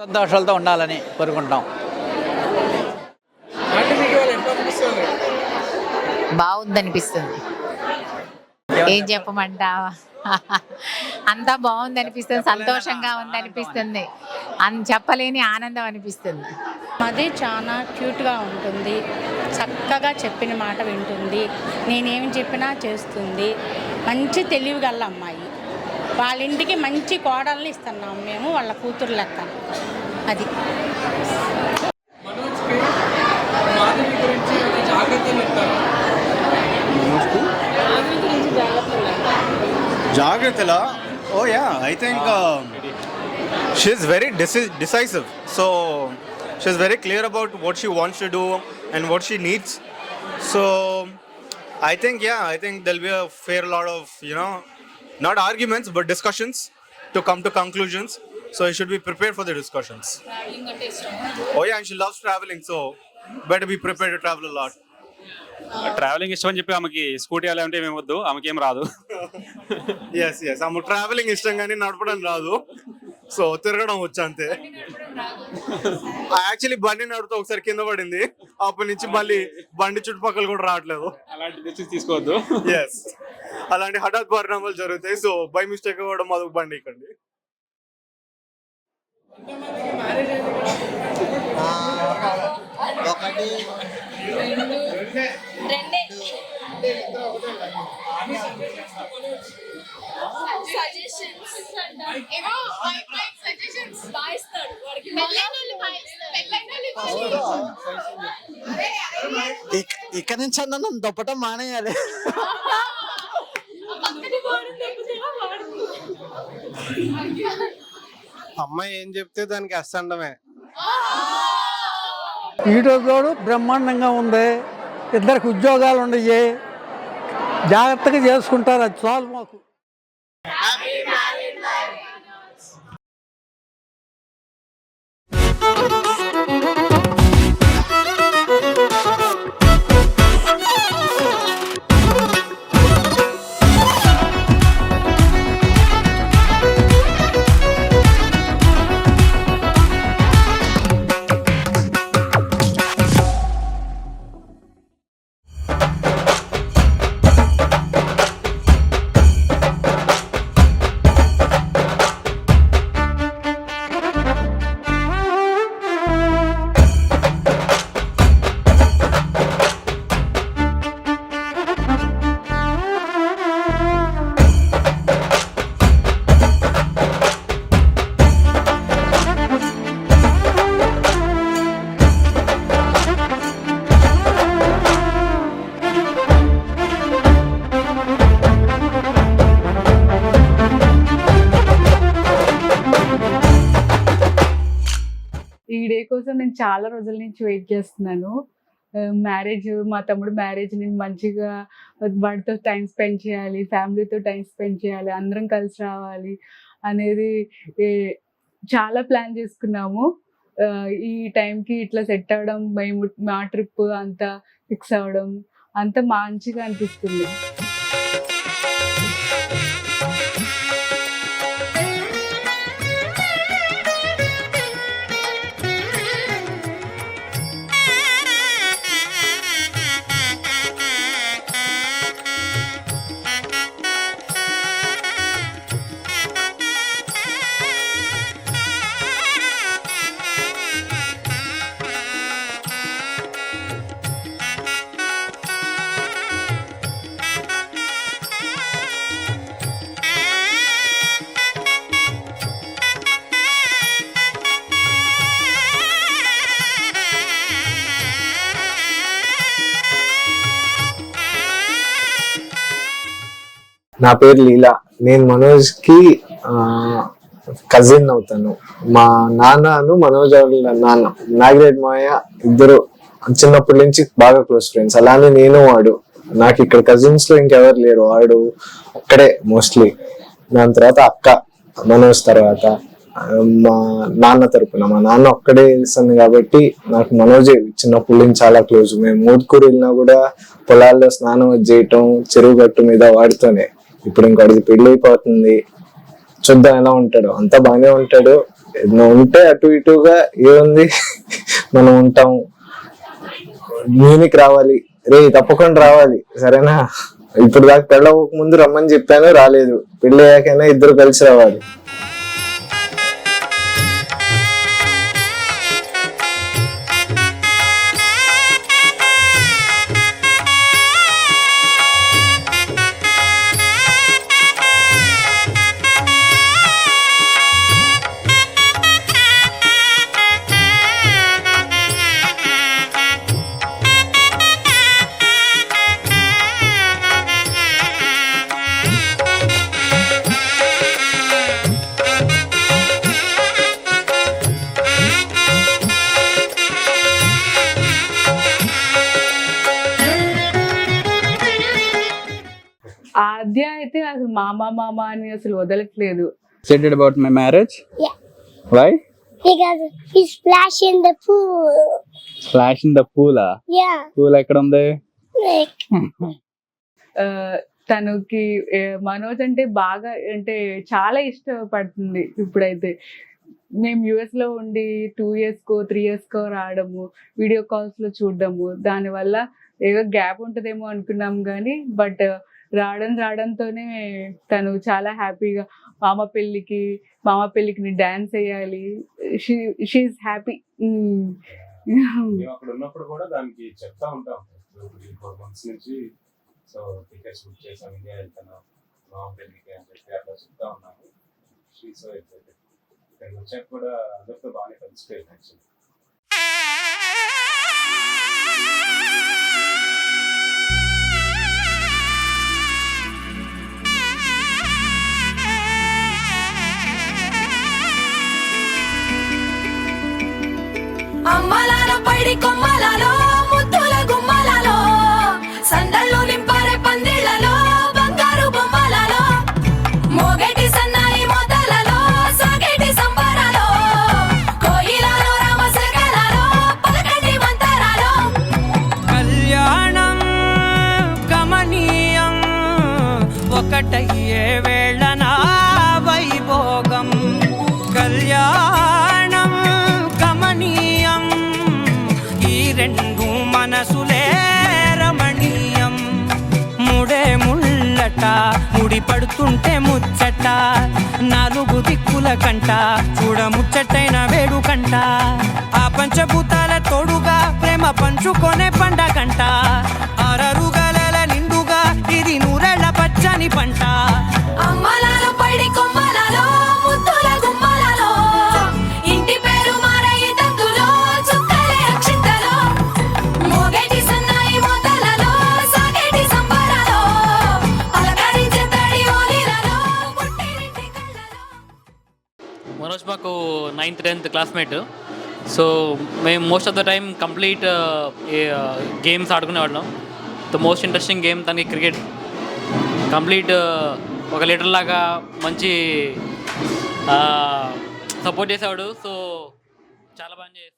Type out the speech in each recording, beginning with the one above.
సంతోషాలతో ఉండాలని కోరుకుంటాం. బాగుందనిపిస్తుంది. ఏం చెప్పమంటావా, అంతా బాగుందనిపిస్తుంది, సంతోషంగా ఉందనిపిస్తుంది, చెప్పలేని ఆనందం అనిపిస్తుంది. అది చాలా క్యూట్గా ఉంటుంది, చక్కగా చెప్పిన మాట వింటుంది, నేనేమి చెప్పినా చేస్తుంది, మంచి తెలివిగల అమ్మాయి. వాళ్ళ ఇంటికి మంచి కోడల్ని ఇస్తున్నాం మేము, వాళ్ళ కూతురు లెక్క. అది Jagratala, oh yeah, I think she's very decisive. So she's very clear about what she wants to do and what she needs. So I think there'll be a fair lot of, not arguments but discussions to come to conclusions. So you should be prepared for the discussions. Oh yeah, and she loves traveling, so better be prepared to travel a lot. Travelling ఇష్టం అని చెప్పి ఆమెకి scooty అలా అంటే మేము వద్దు, ఆమెకేం రాదు. Yes ఆమె ట్రావెలింగ్ ఇష్టం కానీ నడపడం రాదు, సో తిరగడం వచ్చు అంతే. యాక్చువల్లీ బండి నడుపుతూ ఒకసారి కింద పడింది, అప్పటి నుంచి మళ్ళీ బండి చుట్టుపక్కల కూడా రావట్లేదు. అలాంటి డిసిషన్ తీసుకోవద్దు. ఎస్, అలాంటి హఠాత్ పరిణామాలు జరుగుతాయి. సో బై మిస్టేక్ కూడా మాకు బండి ఇక్కండి. ఇక్కడ నుంచి అన్న దొప్పటం మానేయాలి. అమ్మాయి ఏం చెప్తే దానికి అస్తండమే. ఈరోజు బ్రహ్మాండంగా ఉంది, ఇద్దరికి ఉద్యోగాలు ఉన్నాయి, జాగ్రత్తగా చేసుకుంటారు, అది చాలు మాకు. ఈ డే కోసం నేను చాలా రోజుల నుంచి వెయిట్ చేస్తున్నాను. మ్యారేజ్, మా తమ్ముడు మ్యారేజ్, నేను మంచిగా వాడితో టైం స్పెండ్ చేయాలి, ఫ్యామిలీతో టైం స్పెండ్ చేయాలి, అందరం కలిసి రావాలి అనేది చాలా ప్లాన్ చేసుకున్నాము. ఈ టైంకి ఇట్లా సెట్ అవ్వడం, మేము మా ట్రిప్ అంతా ఫిక్స్ అవ్వడం అంతా మంచిగా అనిపిస్తుంది. నా పేరు లీలా. నేను మనోజ్ కి కజిన్ అవుతాను. మా నాన్నను మనోజ్ వాళ్ళ నాన్న నాగిరెడ్డి మాయ ఇద్దరు చిన్నప్పటి నుంచి బాగా క్లోజ్ ఫ్రెండ్స్. అలానే నేను వాడు, నాకు ఇక్కడ కజిన్స్ లో ఇంకెవరు లేరు, వాడు అక్కడే మోస్ట్లీ. దాని తర్వాత అక్క మనోజ్ తర్వాత మా నాన్న తరపున మా నాన్న ఒక్కడే ఇస్తాను కాబట్టి నాకు మనోజే చిన్నప్పటి నుంచి చాలా క్లోజ్. మేము మోదుకూరు వెళ్ళినా కూడా పొలాల్లో స్నానం చేయటం చెరువు గట్టు మీద వాడితోనే. ఇప్పుడు ఇంకోటికి పెళ్లి అయిపోతుంది, చూద్దాం ఎలా ఉంటాడు. అంతా బాగానే ఉంటాడు, నువ్వు ఉంటే అటు ఇటుగా ఏముంది మనం ఉంటాం. మ్యూనిక్ రావాలి రే, తప్పకుండా రావాలి సరేనా. ఇప్పుడు దాకా పెళ్ళవక ముందు రమ్మని చెప్పాను, రాలేదు. పెళ్ళి అయ్యాకైనా ఇద్దరు కలిసి రావాలి. ఆద్య అయితే అసలు మామ అని అసలు వదలట్లేదు. Excited about my marriage? Yeah. Why? Because he splashed in the pool. Splash in the pool. Yeah. Pool ఎక్కడ ఉంది? Like. తనకి మనోజ్ అంటే బాగా అంటే చాలా ఇష్టపడుతుంది. ఇప్పుడైతే మేము US లో ఉండి 2 yearsకో 3 yearsకో రావడము, వీడియో కాల్స్ లో చూడడము, దానివల్ల ఏదో గ్యాప్ ఉంటుందేమో అనుకున్నాం కానీ బట్ రావడంతోనే తను చాలా హ్యాపీగా మామ పెళ్ళికి డాన్స్ వేయాలి. She's happy. అక్కడ ఉన్నప్పుడు కూడా దానికి చెప్తా ఉంటాం 4 months నుంచి. సో టికెట్స్ బుక్ చేసాం, ఇండియా వెళ్తున్నాం మామ పెళ్ళికి అని చెప్పి అట్లా చెప్తా ఉన్నాము. She so excited. ఇక్కడ వచ్చాక కూడా అందరితో బాగానే కలిసిపోయింది యాక్చువల్లీ. అమ్మలాల పైడి కొమ్మలలో ముద్దుల గుమ్మలలో సందళ్ళు నింపరే పందిళ్లలో బంగారు బొమ్మలలో మోగేటి సన్నాయి మోతలలో సాగేటి సంబరాలో కోయిలలో రామశకలలో పలకండి మంతరాలో. కళ్యాణం గమనీయం ఒకటయ్యే వేళ నా వైభోగం. కళ్యాణం గమనీయం ఈ రెండు మనసులే రమణీయం. ముడే ముళ్ళట ముడి పడుతుంటే ముచ్చట, 4 దిక్కుల కంట చూడ ముచ్చటైన వేడుకంట. ఆ పంచభూతాల తోడుగా ప్రేమ పంచుకొనే పండగంట. అరరుగల నిండుగా ఇది 100 పచ్చని పంట. అమ్మలాల పైడి కొమ్మలలో ముద్దుల గుమ్మలలో ఇంటి పేరు మారయి తందులో చుక్కలే అక్షింతలో మోగేటి సన్నాయి మోతలలో సాగేటి సంబరాలో పలకరించే తడి ఓలిలలో పుట్టినింటి కళ్ళలో. మనోజ్ మాకు 9th 10th క్లాస్మేట్. సో మేము most of the time complete games ఆడుకునేవాళ్ళం. ద మోస్ట్ ఇంట్రెస్టింగ్ గేమ్ తనకి క్రికెట్. కంప్లీట్ ఒక లీడర్ లాగా మంచి సపోర్ట్ చేసేవాడు. సో చాలా బాగా చేసాం.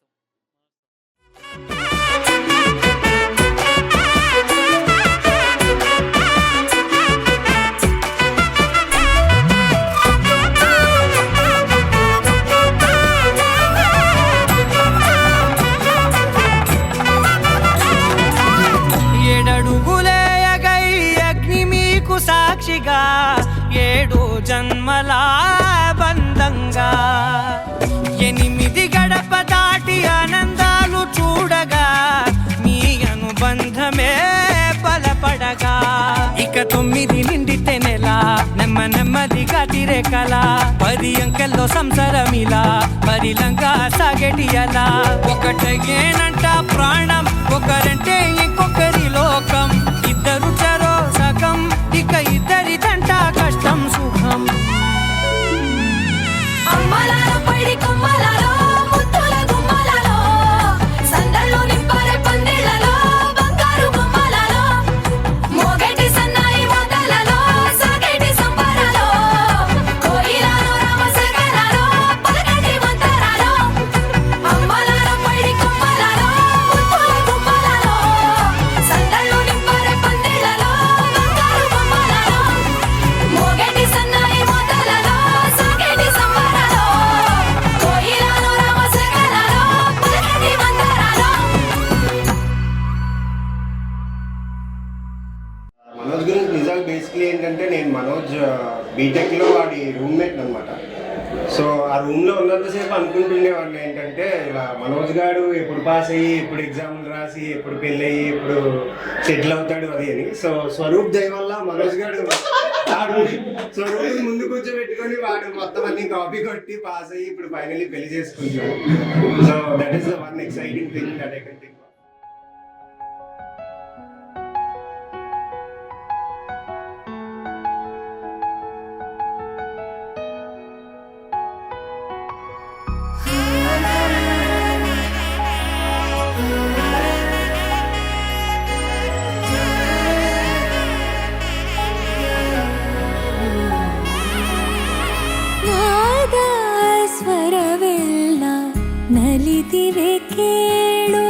ఏడడుగులేయగై అగ్ని మీకు సాక్షిగా 7 జన్మల బంధంగా 8 గడప దాటి ఆనందాలు చూడగా మీ అనుబంధమే బలపడగా. ఇక 9 నిండితే నెల నెమ్మదిగా తిరేకల 10 అంకెల్లో సంసారమిలా పరిలంగా సాగేటి అలా. ఒకటేనంట ప్రాణం, ఒకరంటే ఇంకొకరి లోకం. ఇద్దరు చరో సగం, ఇక ఇద్దరిదంట కష్టం సుఖం. అమ్మలాల పైడి కొమ్మలలో ముద్దుల గుమ్మలలో సందళ్ళు నింపరే పందిళ్లలో బంగారు బొమ్మలలో మోగేటి సన్నాయి మోతలలో సాగేటి సంబరాలో కోయిలలో రామశకలలో పలకండి మంతరాలో. అమ్మలాల పైడి కొమ్మలలో ముద్దుల గుమ్మలలో సందళ్ళు నింపరే పందిళ్లలో బంగారు బొమ్మలలో మనోజ్ బీటెక్లో వాడి రూమ్మేట్ అనమాట. సో ఆ రూమ్లో ఉన్నంతసేపు అనుకుంటుండేవాడిని ఏంటంటే ఇలా మనోజ్ గారు ఎప్పుడు పాస్ అయ్యి ఎప్పుడు ఎగ్జామ్లు రాసి ఎప్పుడు పెళ్ళి అయ్యి ఎప్పుడు సెటిల్ అవుతాడు అది అని. సో స్వరూప్ దయ వల్ల మనోజ్ గారు స్వరూప్ ముందు కూర్చోబెట్టుకొని వాడు మొత్తం అన్ని కాపీ కొట్టి పాస్ అయ్యి ఇప్పుడు ఫైనల్లీ పెళ్లి చేసుకుంటాడు. So that is the one exciting thing that I can think. ಸ್ವರವೆಲ್ಲ ನಲಿದಿವೆ ಕೇಳು,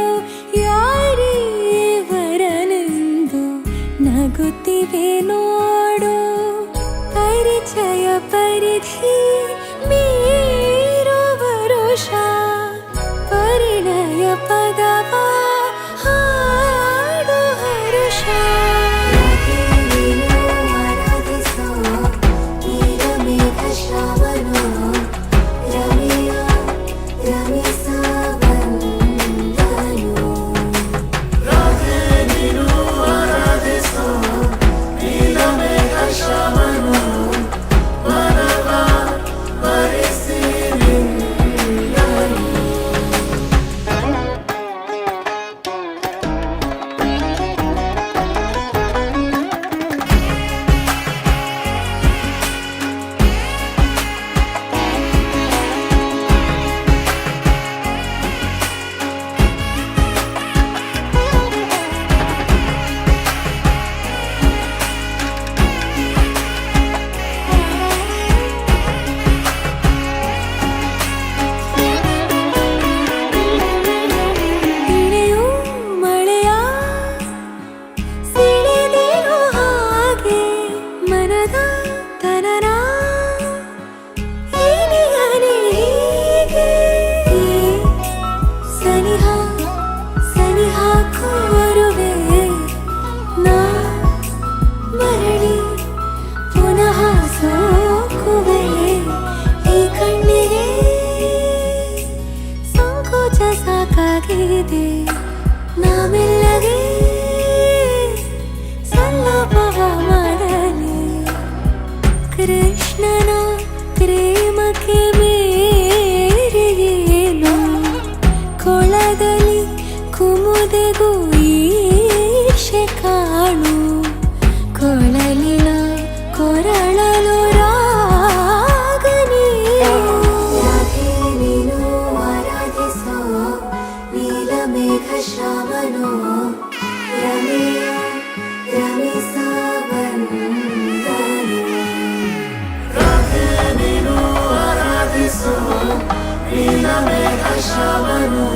ಯಾರೇ ವರನೆಂದು ನಗುತ್ತಿವೆ ನೋಡು. ಪರಿಚಯ ಪರಿಧಿ ಮೀರುವ ವರುಷ, ಪರಿಣಯ ಪದವ ಹಾಡು ಹರುಷ. ಸಾಕಾಗಿದೆ ನಾಮೆಲ್ಲಗೆ ಸಲ್ಲಭವ ಮಾಡಲಿ. ಕೃಷ್ಣನ ಪ್ರೇಮಕ್ಕೆ ಮೇರೆಯೇನು, ಕೊಳದಲ್ಲಿ ಕುಮುದೆಗೂ ಈಶೆ ಕಾಣು. ಕೊಳಲಿನ ಕೊರಳಲು ರಾಗನಿ ನೀನು ಆರಾಧಿಸೋ ನೀಲಮೇಘ ಶ್ರಾವಣೋ ರಮೆಯ ರಮಿಸ ನೀನು ಆರಾಧಿಸೋ ನೀಲಮೇಘ ಶ್ರಾವಣೋ